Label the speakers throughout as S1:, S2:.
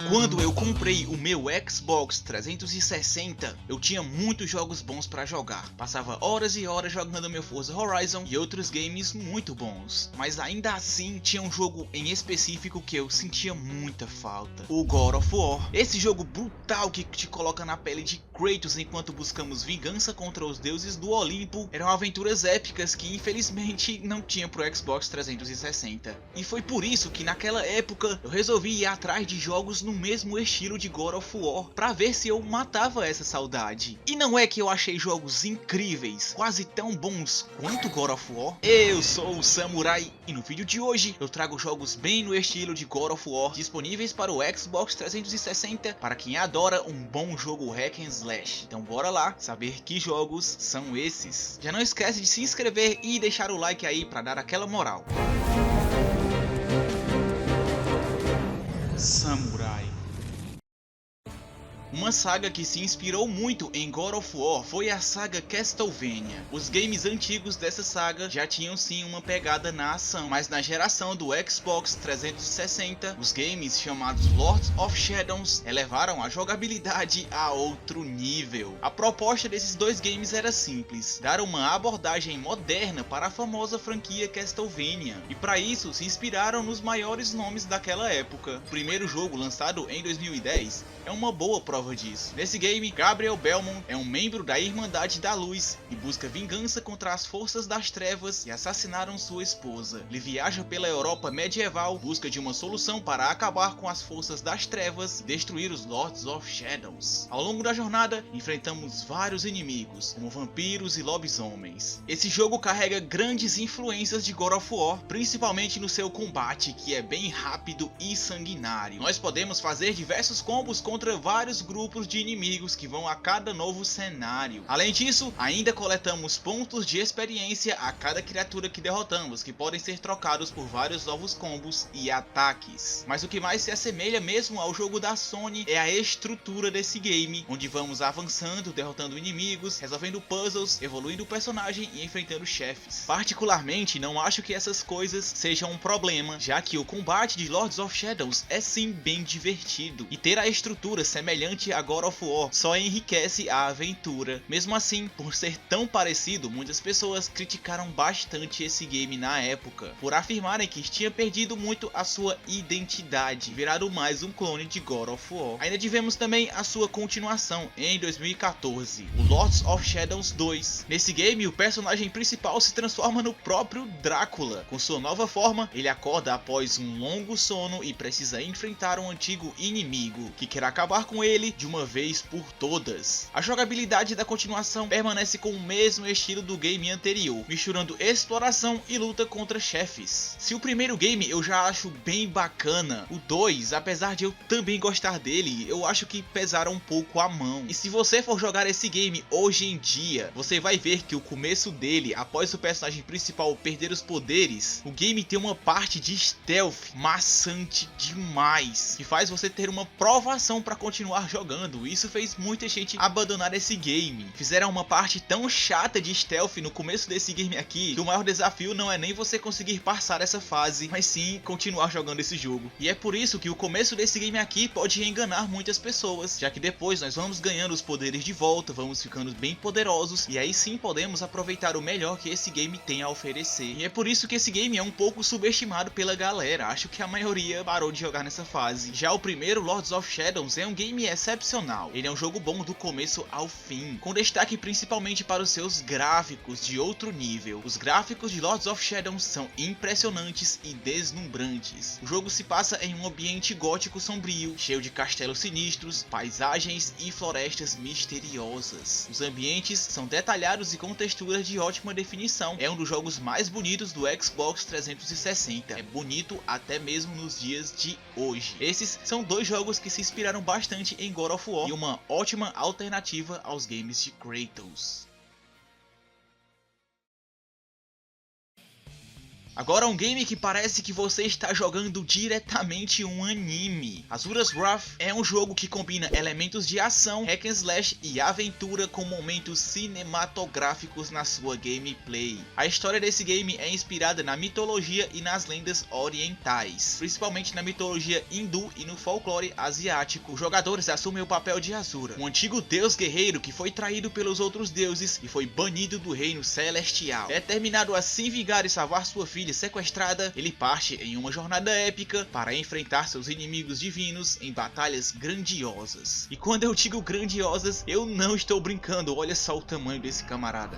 S1: Quando eu comprei o meu Xbox 360, eu tinha muitos jogos bons para jogar. Passava horas e horas jogando meu Forza Horizon e outros games muito bons. Mas ainda assim, tinha um jogo em específico que eu sentia muita falta. O God of War. Esse jogo brutal que te coloca na pele de Kratos enquanto buscamos vingança contra os deuses do Olimpo. Eram aventuras épicas que infelizmente não tinha pro Xbox 360. E foi por isso que naquela época eu resolvi ir atrás de jogos no mesmo estilo de God of War, pra ver se eu matava essa saudade. E não é que eu achei jogos incríveis, quase tão bons quanto God of War. Eu sou o Samurai e no vídeo de hoje eu trago jogos bem no estilo de God of War, disponíveis para o Xbox 360 para quem adora um bom jogo hack and slash. Então bora lá saber que jogos são esses. Já não esquece de se inscrever e deixar o like aí para dar aquela moral. Samurai. Uma saga que se inspirou muito em God of War foi a saga Castlevania. Os games antigos dessa saga já tinham sim uma pegada na ação, mas na geração do Xbox 360, os games chamados Lords of Shadows elevaram a jogabilidade a outro nível. A proposta desses dois games era simples, dar uma abordagem moderna para a famosa franquia Castlevania, e para isso se inspiraram nos maiores nomes daquela época. O primeiro jogo, lançado em 2010, é uma boa prova disso. Nesse game, Gabriel Belmont é um membro da Irmandade da Luz e busca vingança contra as forças das trevas que assassinaram sua esposa. Ele viaja pela Europa medieval, busca de uma solução para acabar com as forças das trevas e destruir os Lords of Shadows. Ao longo da jornada, enfrentamos vários inimigos, como vampiros e lobisomens. Esse jogo carrega grandes influências de God of War, principalmente no seu combate, que é bem rápido e sanguinário. Nós podemos fazer diversos combos contra vários grupos de inimigos que vão a cada novo cenário. Além disso, ainda coletamos pontos de experiência a cada criatura que derrotamos, que podem ser trocados por vários novos combos e ataques. Mas o que mais se assemelha mesmo ao jogo da Sony é a estrutura desse game, onde vamos avançando, derrotando inimigos, resolvendo puzzles, evoluindo o personagem e enfrentando chefes. Particularmente, não acho que essas coisas sejam um problema, já que o combate de Lords of Shadows é sim bem divertido, e ter a estrutura semelhante a God of War só enriquece a aventura. Mesmo assim, por ser tão parecido, muitas pessoas criticaram bastante esse game na época, por afirmarem que tinha perdido muito a sua identidade, virado mais um clone de God of War. Ainda tivemos também a sua continuação em 2014, o Lords of Shadows 2. Nesse game, o personagem principal se transforma no próprio Drácula. Com sua nova forma, ele acorda após um longo sono e precisa enfrentar um antigo inimigo que quer acabar com ele de uma vez por todas. A jogabilidade da continuação permanece com o mesmo estilo do game anterior, misturando exploração e luta contra chefes. Se o primeiro game eu já acho bem bacana, o 2, apesar de eu também gostar dele, eu acho que pesaram um pouco a mão. E se você for jogar esse game hoje em dia, você vai ver que o começo dele, após o personagem principal perder os poderes, o game tem uma parte de stealth maçante demais, que faz você ter uma provação para continuar jogando. Isso fez muita gente abandonar esse game. Fizeram uma parte tão chata de stealth no começo desse game aqui, que o maior desafio não é nem você conseguir passar essa fase, mas sim continuar jogando esse jogo. E é por isso que o começo desse game aqui pode enganar muitas pessoas, já que depois nós vamos ganhando os poderes de volta, vamos ficando bem poderosos, e aí sim podemos aproveitar o melhor que esse game tem a oferecer. E é por isso que esse game é um pouco subestimado pela galera. Acho que a maioria parou de jogar nessa fase. Já o primeiro, Lords of Shadows, é um game excepcional. Ele é um jogo bom do começo ao fim, com destaque principalmente para os seus gráficos de outro nível. Os gráficos de Lords of Shadows são impressionantes e deslumbrantes. O jogo se passa em um ambiente gótico sombrio, cheio de castelos sinistros, paisagens e florestas misteriosas. Os ambientes são detalhados e com texturas de ótima definição. É um dos jogos mais bonitos do Xbox 360. É bonito até mesmo nos dias de hoje. Esses são dois jogos que se inspiraram bastante em God of War e uma ótima alternativa aos games de Kratos. Agora um game que parece que você está jogando diretamente um anime. Asura's Wrath é um jogo que combina elementos de ação, hack and slash e aventura com momentos cinematográficos na sua gameplay. A história desse game é inspirada na mitologia e nas lendas orientais, principalmente na mitologia hindu e no folclore asiático. Os jogadores assumem o papel de Asura, um antigo deus guerreiro que foi traído pelos outros deuses e foi banido do reino celestial. Determinado a se vingar e salvar sua filha sequestrada, ele parte em uma jornada épica para enfrentar seus inimigos divinos em batalhas grandiosas. E quando eu digo grandiosas, eu não estou brincando, olha só o tamanho desse camarada.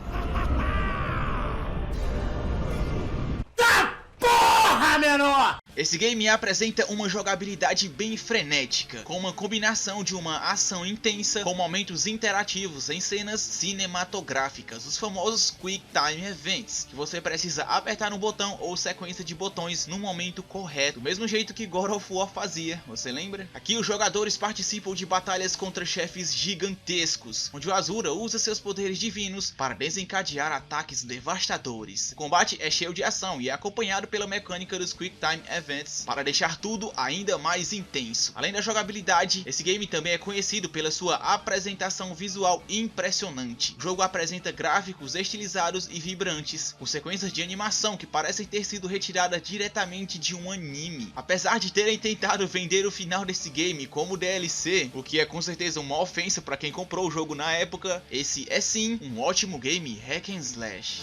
S2: Porra, menor!
S1: Esse game apresenta uma jogabilidade bem frenética, com uma combinação de uma ação intensa com momentos interativos em cenas cinematográficas, os famosos Quick Time Events, que você precisa apertar um botão ou sequência de botões no momento correto, do mesmo jeito que God of War fazia, você lembra? Aqui os jogadores participam de batalhas contra chefes gigantescos, onde o Asura usa seus poderes divinos para desencadear ataques devastadores. O combate é cheio de ação e é acompanhado pela mecânica dos Quick Time Events para deixar tudo ainda mais intenso. Além da jogabilidade, esse game também é conhecido pela sua apresentação visual impressionante. O jogo apresenta gráficos estilizados e vibrantes, com sequências de animação que parecem ter sido retiradas diretamente de um anime. Apesar de terem tentado vender o final desse game como DLC, o que é com certeza uma ofensa para quem comprou o jogo na época, esse é sim um ótimo game hack and slash.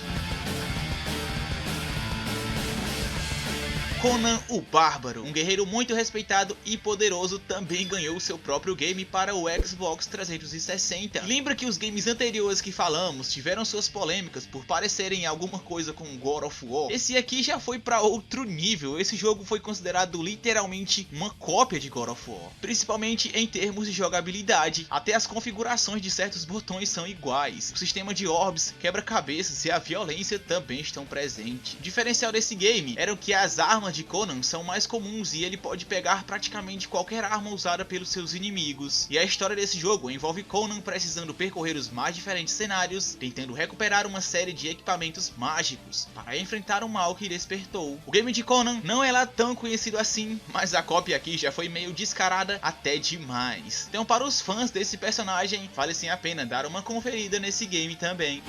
S1: Conan o Bárbaro, um guerreiro muito respeitado e poderoso, também ganhou seu próprio game para o Xbox 360. Lembra que os games anteriores que falamos tiveram suas polêmicas por parecerem alguma coisa com God of War? Esse aqui já foi para outro nível. Esse jogo foi considerado literalmente uma cópia de God of War, principalmente em termos de jogabilidade. Até as configurações de certos botões são iguais. O sistema de orbs, quebra-cabeças e a violência também estão presentes. O diferencial desse game era que as armas de Conan são mais comuns e ele pode pegar praticamente qualquer arma usada pelos seus inimigos. E a história desse jogo envolve Conan precisando percorrer os mais diferentes cenários, tentando recuperar uma série de equipamentos mágicos para enfrentar o mal que despertou. O game de Conan não é lá tão conhecido assim, mas a cópia aqui já foi meio descarada até demais. Então para os fãs desse personagem, vale sim a pena dar uma conferida nesse game também.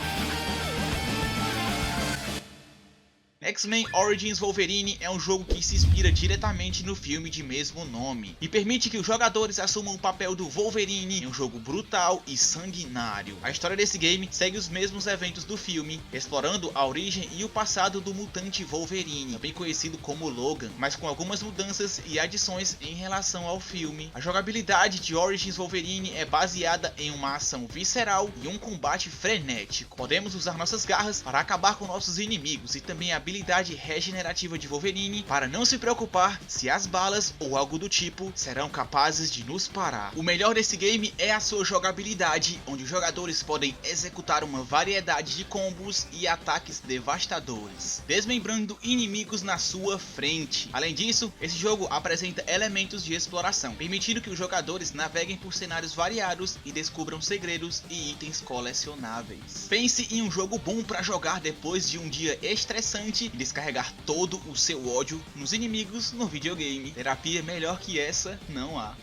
S1: X-Men Origins Wolverine é um jogo que se inspira diretamente no filme de mesmo nome e permite que os jogadores assumam o papel do Wolverine em um jogo brutal e sanguinário. A história desse game segue os mesmos eventos do filme, explorando a origem e o passado do mutante Wolverine, também conhecido como Logan, mas com algumas mudanças e adições em relação ao filme. A jogabilidade de Origins Wolverine é baseada em uma ação visceral e um combate frenético. Podemos usar nossas garras para acabar com nossos inimigos e também a habilidade regenerativa de Wolverine para não se preocupar se as balas ou algo do tipo serão capazes de nos parar. O melhor desse game é a sua jogabilidade, onde os jogadores podem executar uma variedade de combos e ataques devastadores, desmembrando inimigos na sua frente. Além disso, esse jogo apresenta elementos de exploração, permitindo que os jogadores naveguem por cenários variados e descubram segredos e itens colecionáveis. Pense em um jogo bom para jogar depois de um dia estressante e descarregar todo o seu ódio nos inimigos no videogame. Terapia melhor que essa não há.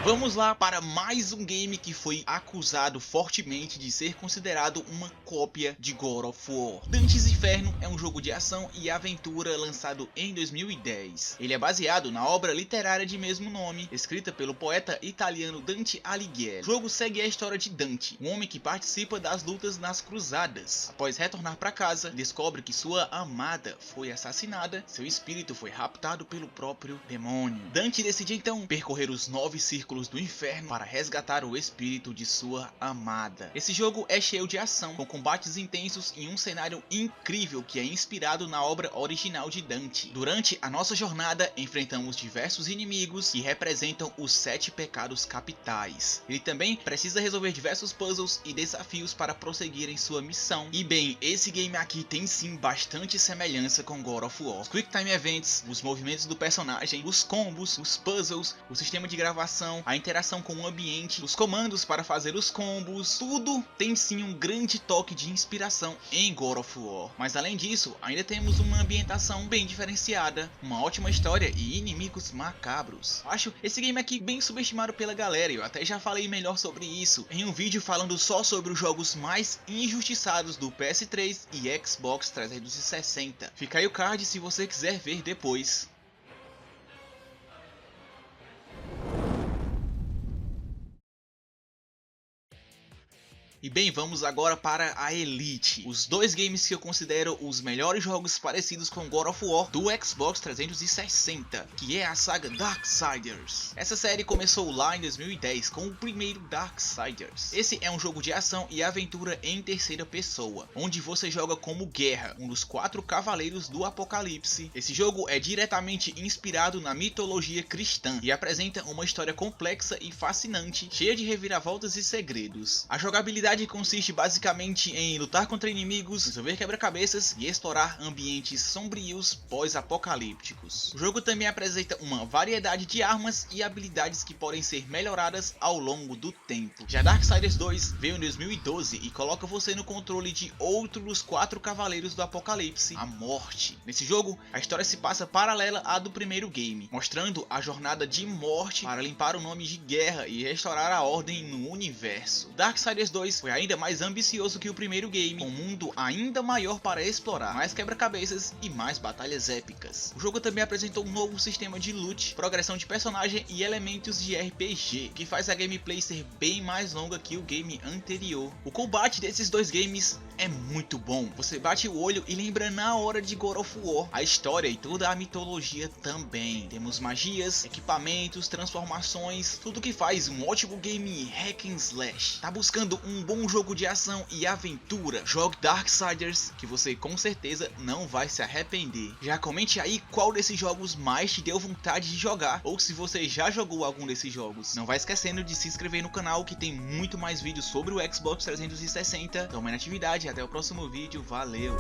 S1: Vamos lá para mais um game que foi acusado fortemente de ser considerado uma cópia de God of War. Dante's Inferno é um jogo de ação e aventura lançado em 2010. Ele é baseado na obra literária de mesmo nome, escrita pelo poeta italiano Dante Alighieri. O jogo segue a história de Dante, um homem que participa das lutas nas cruzadas. Após retornar para casa, descobre que sua amada foi assassinada, seu espírito foi raptado pelo próprio demônio. Dante decide então percorrer os 9 círculos do inferno para resgatar o espírito de sua amada. Esse jogo é cheio de ação, com combates intensos em um cenário incrível que é inspirado na obra original de Dante. Durante a nossa jornada, enfrentamos diversos inimigos que representam os 7 pecados capitais. Ele também precisa resolver diversos puzzles e desafios para prosseguir em sua missão. E bem, esse game aqui tem sim bastante semelhança com God of War. Os Quick Time Events, os movimentos do personagem, os combos, os puzzles, o sistema de gravação, a interação com o ambiente, os comandos para fazer os combos, tudo tem sim um grande toque de inspiração em God of War. Mas além disso, ainda temos uma ambientação bem diferenciada, uma ótima história e inimigos macabros. Acho esse game aqui bem subestimado pela galera, eu até já falei melhor sobre isso em um vídeo falando só sobre os jogos mais injustiçados do PS3 e Xbox 360. Fica aí o card se você quiser ver depois. E bem, vamos agora para a Elite, os dois games que eu considero os melhores jogos parecidos com God of War do Xbox 360, que é a saga Darksiders. Essa série começou lá em 2010 com o primeiro Darksiders. Esse é um jogo de ação e aventura em terceira pessoa, onde você joga como Guerra, um dos 4 cavaleiros do Apocalipse. Esse jogo é diretamente inspirado na mitologia cristã e apresenta uma história complexa e fascinante, cheia de reviravoltas e segredos. A jogabilidade consiste basicamente em lutar contra inimigos, resolver quebra-cabeças e explorar ambientes sombrios pós-apocalípticos. O jogo também apresenta uma variedade de armas e habilidades que podem ser melhoradas ao longo do tempo. Já Darksiders 2 veio em 2012 e coloca você no controle de outro dos 4 cavaleiros do Apocalipse, a Morte. Nesse jogo, a história se passa paralela à do primeiro game, mostrando a jornada de Morte para limpar o nome de Guerra e restaurar a ordem no universo. Darksiders 2 foi ainda mais ambicioso que o primeiro game, com um mundo ainda maior para explorar, mais quebra-cabeças e mais batalhas épicas. O jogo também apresentou um novo sistema de loot, progressão de personagem e elementos de RPG, que faz a gameplay ser bem mais longa que o game anterior. O combate desses dois games é muito bom, você bate o olho e lembra na hora de God of War. A história e toda a mitologia também. Temos magias, equipamentos, transformações, tudo que faz um ótimo game hack and slash. Tá buscando um bom jogo de ação e aventura? Jogue Darksiders, que você com certeza não vai se arrepender. Já comente aí qual desses jogos mais te deu vontade de jogar, ou se você já jogou algum desses jogos. Não vai esquecendo de se inscrever no canal, que tem muito mais vídeos sobre o Xbox 360. Tome na atividade, até o próximo vídeo, valeu!